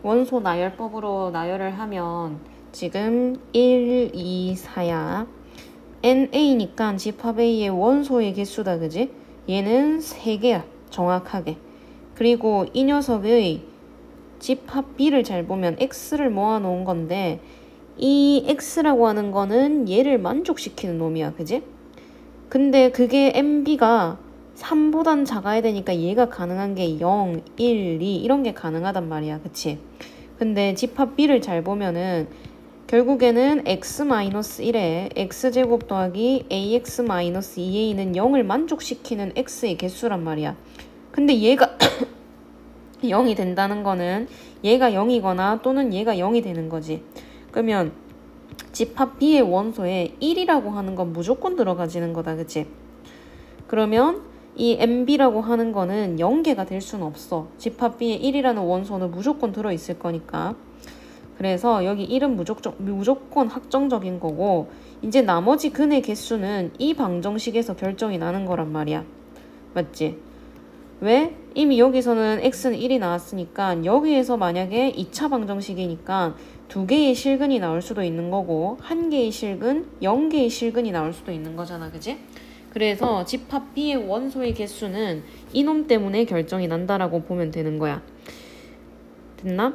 원소 나열법으로 나열을 하면 지금 1, 2, 4야. NA니까 집합 A의 원소의 개수다, 그지? 얘는 3개야, 정확하게. 그리고 이 녀석의 집합 B를 잘 보면 X를 모아놓은 건데 이 X라고 하는 거는 얘를 만족시키는 놈이야, 그지? 근데 그게 MB가 3보단 작아야 되니까 얘가 가능한 게 0, 1, 2 이런 게 가능하단 말이야, 그치? 근데 집합 B를 잘 보면은 결국에는 x-1에 x제곱 더하기 ax-2a는 0을 만족시키는 x의 개수란 말이야. 근데 얘가 0이 된다는 거는 얘가 0이거나 또는 얘가 0이 되는 거지. 그러면 집합 B의 원소에 1이라고 하는 건 무조건 들어가지는 거다, 그치? 그러면 이 MB라고 하는 거는 0개가 될 수는 없어. 집합 B에 1이라는 원소는 무조건 들어있을 거니까. 그래서 여기 1은 무조건 확정적인 거고 이제 나머지 근의 개수는 이 방정식에서 결정이 나는 거란 말이야. 맞지? 왜? 이미 여기서는 x는 1이 나왔으니까 여기에서 만약에 2차 방정식이니까 2개의 실근이 나올 수도 있는 거고 1개의 실근, 0개의 실근이 나올 수도 있는 거잖아, 그지? 그래서 집합 B의 원소의 개수는 이놈 때문에 결정이 난다라고 보면 되는 거야. 됐나?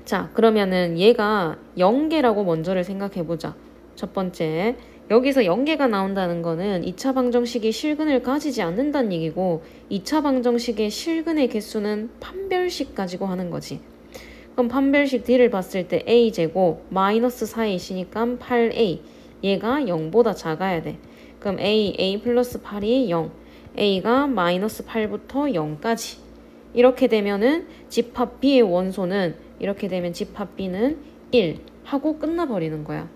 자, 그러면은 얘가 0개라고 먼저를 생각해보자. 첫 번째, 여기서 0개가 나온다는 거는 2차 방정식이 실근을 가지지 않는다는 얘기고 2차 방정식의 실근의 개수는 판별식 가지고 하는 거지. 그럼 판별식 D를 봤을 때 A제곱 마이너스 4에 있으니까 8A 얘가 0보다 작아야 돼. 그럼 A 플러스 8이 0 A가 마이너스 8부터 0까지 이렇게 되면은 집합 B의 원소는 이렇게 되면 집합 B는 1 하고 끝나버리는 거야.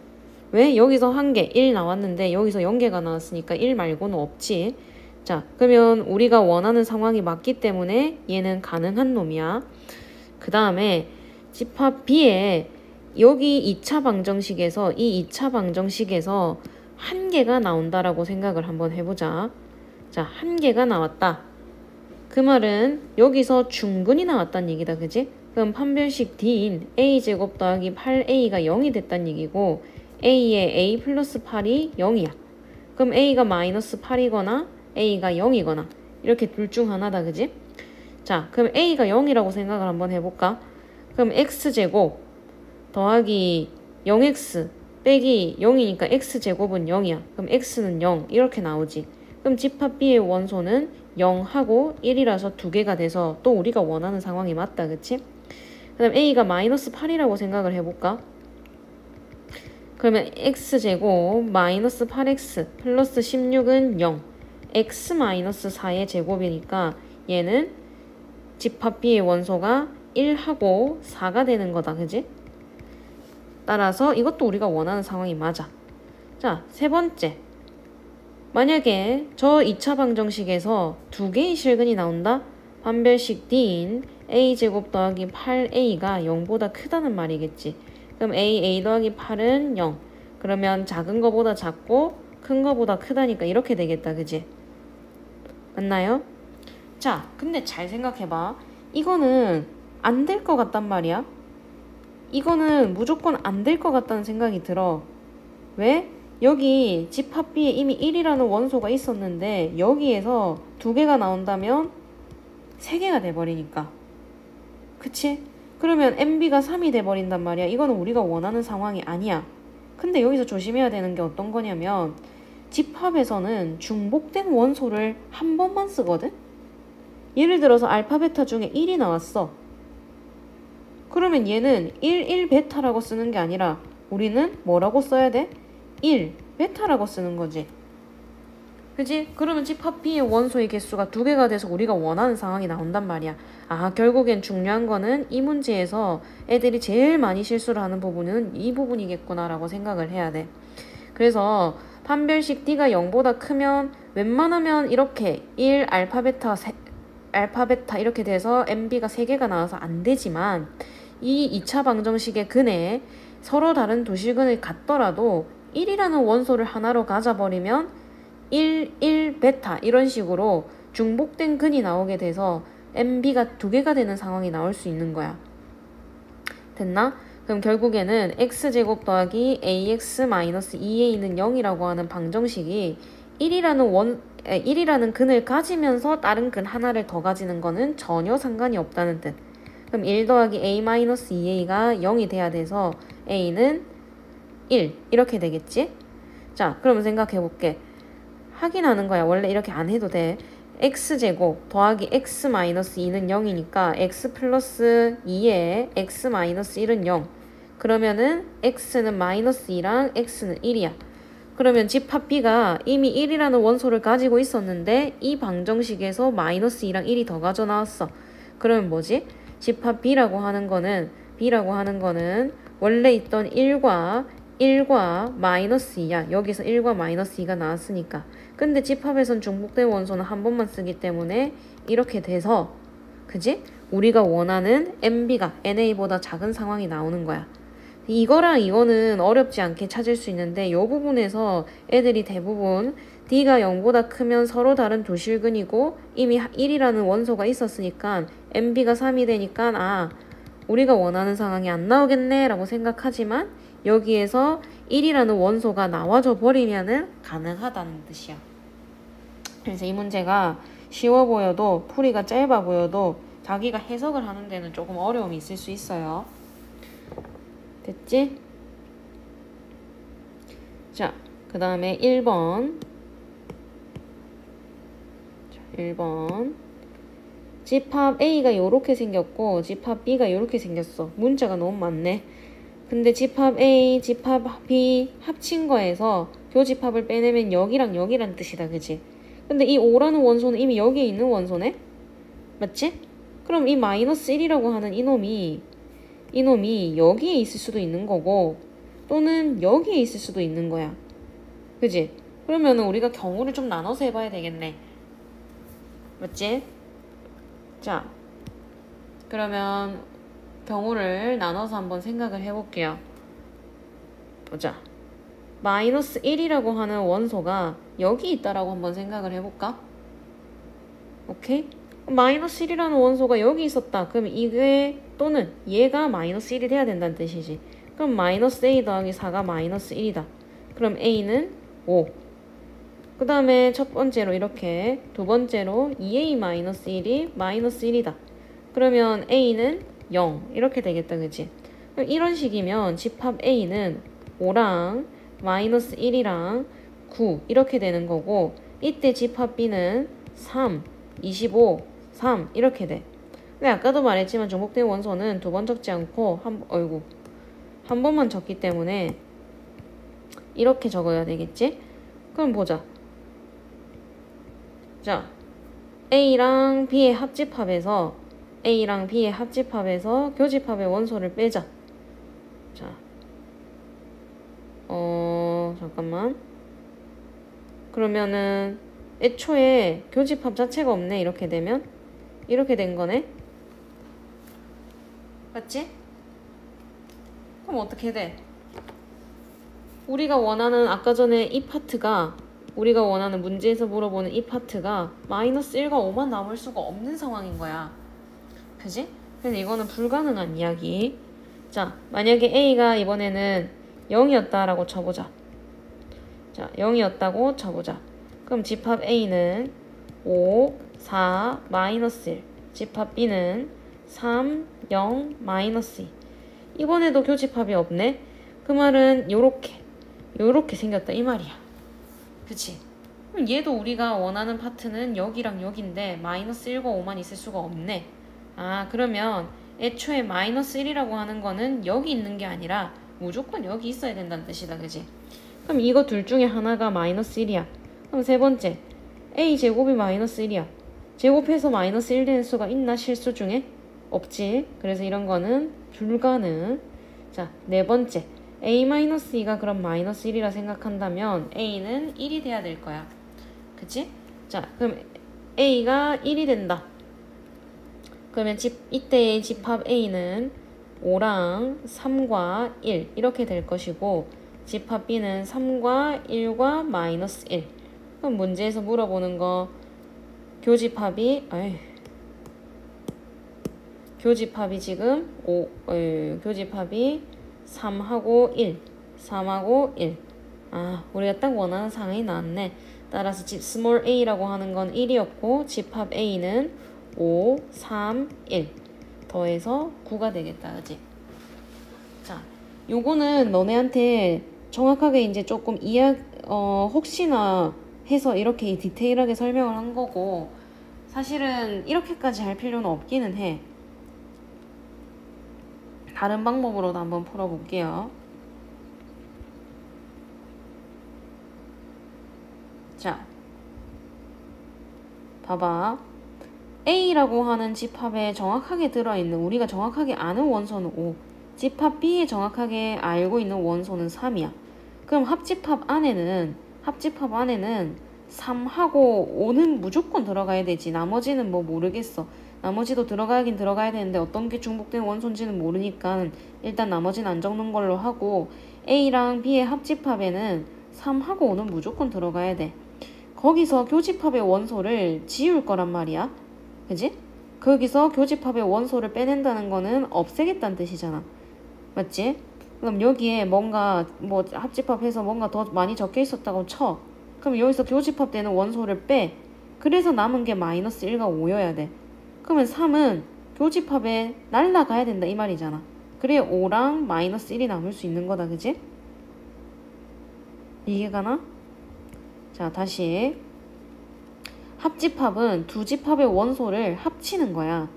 왜? 여기서 1개 1 나왔는데 여기서 0개가 나왔으니까 1 말고는 없지. 자, 그러면 우리가 원하는 상황이 맞기 때문에 얘는 가능한 놈이야. 그 다음에 집합 B에 여기 2차 방정식에서 이 2차 방정식에서 1개가 나온다라고 생각을 한번 해보자. 자, 1개가 나왔다. 그 말은 여기서 중근이 나왔다는 얘기다, 그지? 그럼 판별식 D인 A제곱 더하기 8A가 0이 됐다는 얘기고 A의 A 플러스 8이 0이야. 그럼 A가 마이너스 8이거나 A가 0이거나 이렇게 둘 중 하나다, 그지? 자, 그럼 A가 0이라고 생각을 한번 해볼까? 그럼 X제곱 더하기 0X 빼기 0이니까 X제곱은 0이야. 그럼 X는 0 이렇게 나오지. 그럼 집합 B의 원소는 0하고 1이라서 2개가 돼서 또 우리가 원하는 상황이 맞다, 그치? 그 다음 A가 마이너스 8이라고 생각을 해볼까? 그러면 X제곱 마이너스 8X 플러스 16은 0 X 마이너스 4의 제곱이니까 얘는 집합 B의 원소가 1하고 4가 되는 거다, 그지? 따라서 이것도 우리가 원하는 상황이 맞아. 자, 세 번째. 만약에 저 2차 방정식에서 2개의 실근이 나온다? 판별식 D인 A제곱 더하기 8A가 0보다 크다는 말이겠지. 그럼 A 더하기 8은 0. 그러면 작은 거보다 작고 큰 거보다 크다니까 이렇게 되겠다, 그지? 맞나요? 자, 근데 잘 생각해봐. 이거는 안 될 것 같단 말이야. 이거는 무조건 안 될 것 같다는 생각이 들어. 왜? 여기 집합 B에 이미 1이라는 원소가 있었는데 여기에서 2개가 나온다면 3개가 돼버리니까. 그치? 그러면 MB가 3이 돼버린단 말이야. 이거는 우리가 원하는 상황이 아니야. 근데 여기서 조심해야 되는 게 어떤 거냐면 집합에서는 중복된 원소를 한 번만 쓰거든? 예를 들어서 알파 베타 중에 1이 나왔어. 그러면 얘는 1 베타라고 쓰는 게 아니라 우리는 뭐라고 써야 돼? 1 베타라고 쓰는 거지. 그지? 그러면 집합 B의 원소의 개수가 2개가 돼서 우리가 원하는 상황이 나온단 말이야. 아, 결국엔 중요한 거는 이 문제에서 애들이 제일 많이 실수를 하는 부분은 이 부분이겠구나라고 생각을 해야 돼. 그래서 판별식 D가 0보다 크면 웬만하면 이렇게 1 알파 베타 이렇게 돼서 MB가 3개가 나와서 안 되지만 이 2차 방정식의 근에 서로 다른 두 실근을 갖더라도 1이라는 원소를 하나로 가져버리면 1 베타 이런 식으로 중복된 근이 나오게 돼서 MB가 2개가 되는 상황이 나올 수 있는 거야. 됐나? 그럼 결국에는 x제곱 더하기 ax 마이너스 2a는 0이라고 하는 방정식이 1이라는 근을 가지면서 다른 근 하나를 더 가지는 거는 전혀 상관이 없다는 뜻. 그럼 1 더하기 a 마이너스 2a가 0이 돼야 돼서 a는 1 이렇게 되겠지? 자, 그러면 생각해 볼게. 확인하는 거야. 원래 이렇게 안 해도 돼. x제곱 더하기 x 마이너스 2는 0이니까 x 플러스 2에 x 마이너스 1은 0. 그러면은 x는 마이너스 2랑 x는 1이야. 그러면 집합 b가 이미 1이라는 원소를 가지고 있었는데 이 방정식에서 마이너스 2랑 1이 더 가져 나왔어. 그러면 뭐지? 집합 b라고 하는 거는 원래 있던 1과 마이너스 2야. 여기서 1과 마이너스 2가 나왔으니까. 근데 집합에선 중복된 원소는 한 번만 쓰기 때문에 이렇게 돼서 그지? 우리가 원하는 MB가 NA보다 작은 상황이 나오는 거야. 이거랑 이거는 어렵지 않게 찾을 수 있는데 이 부분에서 애들이 대부분 D가 0보다 크면 서로 다른 도실근이고 이미 1이라는 원소가 있었으니까 MB가 3이 되니까 우리가 원하는 상황이 안 나오겠네 라고 생각하지만 여기에서 1이라는 원소가 나와줘 버리면은 가능하다는 뜻이야. 그래서 이 문제가 쉬워 보여도 풀이가 짧아 보여도 자기가 해석을 하는 데는 조금 어려움이 있을 수 있어요. 됐지? 자, 그 다음에 1번. 자, 1번. 집합 A가 요렇게 생겼고 집합 B가 요렇게 생겼어. 문자가 너무 많네. 근데 집합 A, 집합 B 합친 거에서 교집합을 빼내면 여기랑 여기란 뜻이다. 그지? 근데 이 5라는 원소는 이미 여기에 있는 원소네? 맞지? 그럼 이 마이너스 1이라고 하는 이놈이 여기에 있을 수도 있는 거고 또는 여기에 있을 수도 있는 거야. 그지? 그러면 우리가 경우를 좀 나눠서 해봐야 되겠네. 맞지? 자, 그러면 경우를 나눠서 한번 생각을 해볼게요. 보자. 마이너스 1이라고 하는 원소가 여기 있다라고 한번 생각을 해볼까? 오케이? 마이너스 1이라는 원소가 여기 있었다. 그럼 이게 또는 얘가 마이너스 1이 돼야 된다는 뜻이지. 그럼 마이너스 A 더하기 4가 마이너스 1이다. 그럼 A는 5. 그 다음에 첫 번째로 이렇게 두 번째로 2A 마이너스 1이 마이너스 1이다. 그러면 A는 0 이렇게 되겠다. 그치? 그럼 이런 식이면 집합 A는 5랑 마이너스 1이랑 9 이렇게 되는 거고 이때 집합 B는 3, 25, 3 이렇게 돼. 근데 아까도 말했지만 중복된 원소는 두 번 적지 않고 한 번만 적기 때문에 이렇게 적어야 되겠지? 그럼 보자. 자, A랑 B의 합집합에서 교집합의 원소를 빼자. 자, 잠깐만. 그러면은 애초에 교집합 자체가 없네. 이렇게 되면 이렇게 된 거네. 맞지? 그럼 어떻게 돼? 우리가 원하는 아까 전에 이 파트가 우리가 원하는 문제에서 물어보는 이 파트가 마이너스 1과 5만 남을 수가 없는 상황인 거야. 그지? 그래서 이거는 불가능한 이야기. 자, 만약에 A가 이번에는 0이었다라고 쳐보자. 자, 0이었다고 쳐보자. 그럼 집합 A는 5, 4, 마이너스 1. 집합 B는 3, 0, 마이너스 2. 이번에도 교집합이 없네? 그 말은 요렇게 생겼다 이 말이야. 그치? 그럼 얘도 우리가 원하는 파트는 여기랑 여기인데 마이너스 1과 5만 있을 수가 없네. 그러면 애초에 마이너스 1이라고 하는 거는 여기 있는 게 아니라 무조건 여기 있어야 된다는 뜻이다. 그지? 그럼 이거 둘 중에 하나가 마이너스 1이야. 그럼 세 번째 A제곱이 마이너스 1이야. 제곱해서 마이너스 1 되는 수가 있나 실수 중에? 없지. 그래서 이런 거는 불가능. 자, 네 번째 A-2가 그럼 마이너스 1이라 생각한다면 A는 1이 돼야 될 거야. 그치? 자, 그럼 A가 1이 된다. 그러면 이때의 집합 A는 5랑 3과 1 이렇게 될 것이고 집합 B는 3과 1과 마이너스 1. 그럼 문제에서 물어보는 거 교집합이 교집합이 지금 교집합이 3하고 1, 3하고 1. 아, 우리가 딱 원하는 상황이 나왔네. 따라서 스몰 a라고 하는 건 1이었고 집합 a는 5, 3, 1 더해서 9가 되겠다. 그지? 자, 요거는 너네한테 정확하게 이제 조금 혹시나 해서 이렇게 디테일하게 설명을 한 거고, 사실은 이렇게까지 할 필요는 없기는 해. 다른 방법으로도 한번 풀어볼게요. 자, 봐봐. A라고 하는 집합에 정확하게 들어있는, 우리가 정확하게 아는 원소는 5, 집합 B에 정확하게 알고 있는 원소는 3이야. 그럼 합집합 안에는 3하고 5는 무조건 들어가야 되지. 나머지는 뭐 모르겠어. 나머지도 들어가긴 들어가야 되는데 어떤 게 중복된 원소인지는 모르니까 일단 나머지는 안 적는 걸로 하고, A랑 B의 합집합에는 3하고 5는 무조건 들어가야 돼. 거기서 교집합의 원소를 지울 거란 말이야. 그지? 거기서 교집합의 원소를 빼낸다는 거는 없애겠다는 뜻이잖아. 맞지? 그럼 여기에 뭔가 뭐 합집합해서 뭔가 더 많이 적혀 있었다고 쳐. 그럼 여기서 교집합되는 원소를 빼. 그래서 남은 게 마이너스 1과 5여야 돼. 그러면 3은 교집합에 날라가야 된다 이 말이잖아. 그래 5랑 마이너스 1이 남을 수 있는 거다. 그지? 이해가나? 자, 다시. 합집합은 두 집합의 원소를 합치는 거야.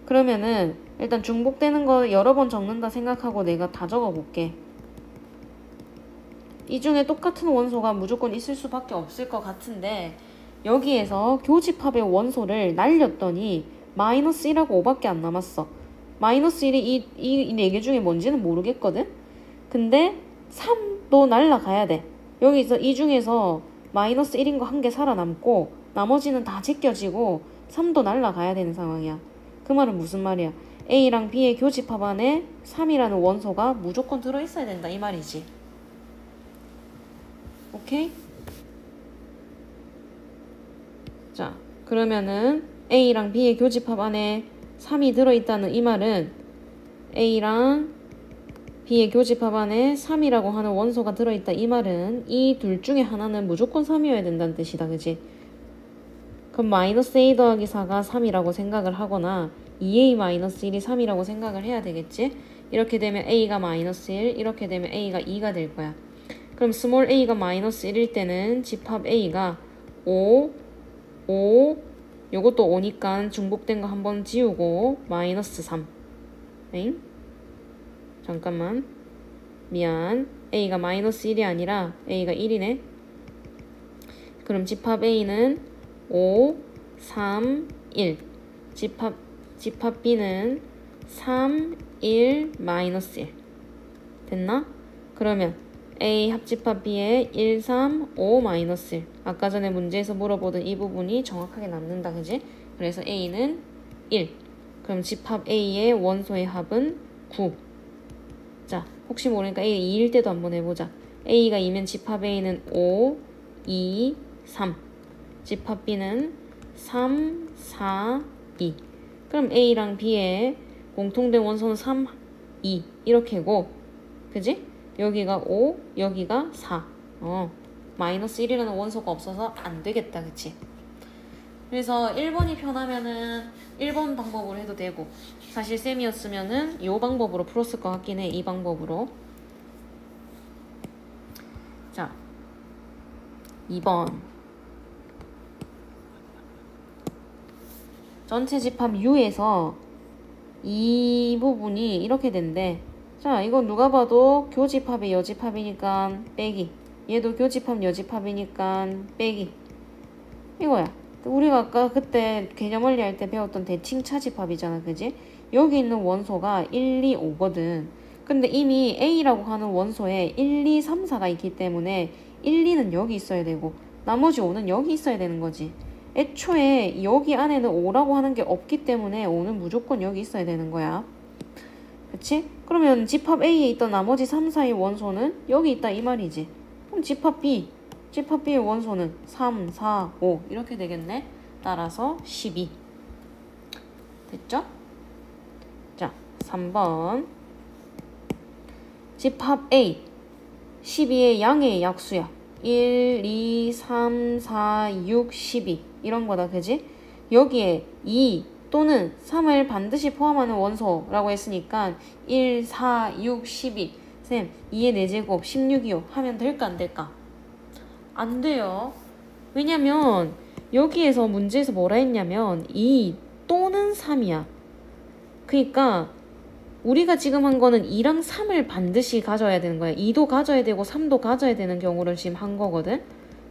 그러면은 일단 중복되는 거 여러 번 적는다 생각하고 내가 다 적어볼게. 이 중에 똑같은 원소가 무조건 있을 수밖에 없을 것 같은데, 여기에서 교집합의 원소를 날렸더니 마이너스 1하고 5밖에 안 남았어. 마이너스 1이 이 4개 중에 뭔지는 모르겠거든? 근데 3도 날라가야 돼. 여기서 이 중에서 마이너스 1인 거 한 개 살아남고 나머지는 다 제껴지고 3도 날라가야 되는 상황이야. 그 말은 무슨 말이야? A랑 B의 교집합 안에 3이라는 원소가 무조건 들어있어야 된다 이 말이지. 오케이? 자, 그러면은 A랑 B의 교집합 안에 3이 들어있다는 이 말은 A랑 B의 교집합 안에 3이라고 하는 원소가 들어있다 이 말은 이 둘 중에 하나는 무조건 3이어야 된다는 뜻이다. 그지? 그럼 마이너스 A 더하기 4가 3이라고 생각을 하거나 2A 마이너스 1이 3이라고 생각을 해야 되겠지? 이렇게 되면 A가 마이너스 1, 이렇게 되면 A가 2가 될 거야. 그럼 스몰 a가 마이너스 1일 때는 집합 A가 5, 5, 요것도 5니까 중복된 거 한번 지우고 마이너스 3. 엥? 잠깐만. 미안. A가 마이너스 1이 아니라 A가 1이네. 그럼 집합 A는 5, 3, 1. 집합 B는 3, 1, 마이너스 1. 됐나? 그러면 A 합집합 B에 1, 3, 5, 마이너스 1. 아까 전에 문제에서 물어보던 이 부분이 정확하게 남는다. 그지? 그래서 A는 1. 그럼 집합 A의 원소의 합은 9. 자, 혹시 모르니까 A가 2일 때도 한번 해보자. A가 2면 집합 A는 5, 2, 3. 집합 B는 3, 4, 2. 그럼 A랑 B의 공통된 원소는 3, 2. 이렇게고. 그지? 여기가 5, 여기가 4. 마이너스 1이라는 원소가 없어서 안 되겠다. 그치? 그래서 1번이 편하면은 1번 방법으로 해도 되고, 사실 쌤이었으면은 이 방법으로 풀었을 것 같긴 해. 이 방법으로. 자, 2번. 전체 집합 U에서 이 부분이 이렇게 된대. 자, 이건 누가 봐도 교집합의 여집합이니까 빼기. 얘도 교집합 여집합이니까 빼기. 이거야. 우리가 아까 그때 개념 원리 할 때 배웠던 대칭 차집합이잖아. 그지? 여기 있는 원소가 1, 2, 5거든. 근데 이미 A라고 하는 원소에 1, 2, 3, 4가 있기 때문에 1, 2는 여기 있어야 되고 나머지 5는 여기 있어야 되는 거지. 애초에 여기 안에는 5라고 하는 게 없기 때문에 5는 무조건 여기 있어야 되는 거야. 그치? 그러면 집합 A에 있던 나머지 3, 4의 원소는 여기 있다 이 말이지. 그럼 집합 B의 원소는 3, 4, 5 이렇게 되겠네. 따라서 12. 됐죠? 3번. 집합 A. 12의 양의 약수야. 1, 2, 3, 4, 6, 12 이런 거다. 그지? 여기에 2 또는 3을 반드시 포함하는 원소라고 했으니까 1, 4, 6, 12 쌤 2의 4제곱 16이요 하면 될까 안 될까? 안 돼요. 왜냐면 여기에서 문제에서 뭐라 했냐면 2 또는 3이야. 그러니까 우리가 지금 한 거는 2랑 3을 반드시 가져야 되는 거야. 2도 가져야 되고 3도 가져야 되는 경우를 지금 한 거거든.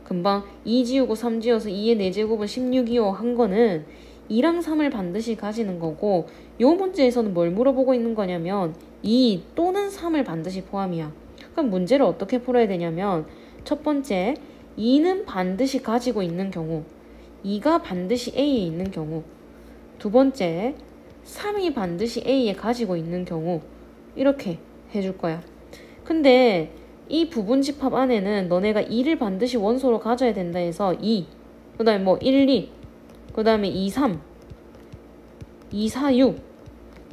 금방 2 지우고 3 지워서 2의 4제곱은 16이요 한 거는 2랑 3을 반드시 가지는 거고, 요 문제에서는 뭘 물어보고 있는 거냐면 2 또는 3을 반드시 포함이야. 그럼 문제를 어떻게 풀어야 되냐면 첫 번째 2는 반드시 가지고 있는 경우, 2가 반드시 A에 있는 경우, 두 번째 3이 반드시 A에 가지고 있는 경우, 이렇게 해줄 거야. 근데 이 부분집합 안에는 너네가 2를 반드시 원소로 가져야 된다 해서 2, 그 다음에 뭐 1, 2, 그 다음에 2, 3, 2, 4, 6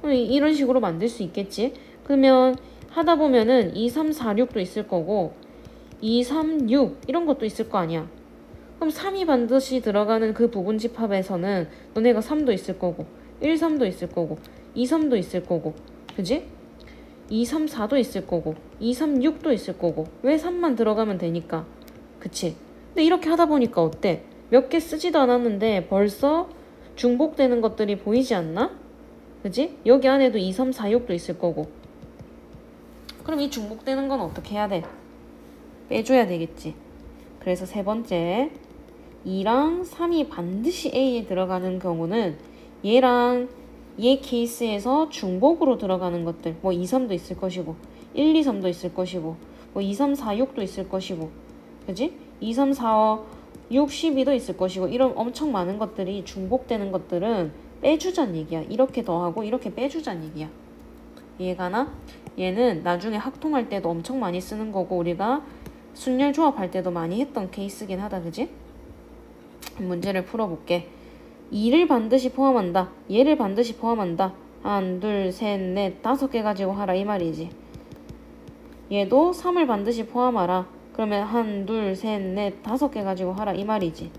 이런 식으로 만들 수 있겠지. 그러면 하다 보면은 2, 3, 4, 6도 있을 거고 2, 3, 6 이런 것도 있을 거 아니야. 그럼 3이 반드시 들어가는 그 부분집합에서는 너네가 3도 있을 거고 1, 3도 있을 거고 2, 3도 있을 거고, 그지? 2, 3, 4도 있을 거고 2, 3, 6도 있을 거고, 왜 3만 들어가면 되니까. 그치? 근데 이렇게 하다 보니까 어때? 몇 개 쓰지도 않았는데 벌써 중복되는 것들이 보이지 않나? 그지? 여기 안에도 2, 3, 4, 6도 있을 거고. 그럼 이 중복되는 건 어떻게 해야 돼? 빼줘야 되겠지. 그래서 세 번째 2랑 3이 반드시 A에 들어가는 경우는 얘랑 얘 케이스에서 중복으로 들어가는 것들, 뭐 2, 3도 있을 것이고 1, 2, 3도 있을 것이고 뭐 2, 3, 4, 6도 있을 것이고, 그지? 2, 3, 4, 6, 12도 있을 것이고, 이런 엄청 많은 것들이 중복되는 것들은 빼주자는 얘기야. 이렇게 더하고 이렇게 빼주자는 얘기야. 이해가나? 얘는 나중에 학통할 때도 엄청 많이 쓰는 거고 우리가 순열 조합할 때도 많이 했던 케이스긴 하다. 그지? 문제를 풀어볼게. 2를 반드시 포함한다. 얘를 반드시 포함한다. 1, 2, 3, 4, 5개 가지고 하라 이 말이지. 얘도 3을 반드시 포함하라. 그러면 1, 2, 3, 4, 5개 가지고 하라 이 말이지.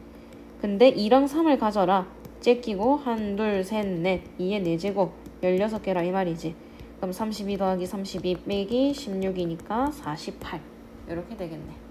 근데 2랑 3을 가져라. 째끼고 1, 2, 3, 4, 2의 4제곱 16개라 이 말이지. 그럼 32 더하기 32 빼기 16이니까 48 이렇게 되겠네.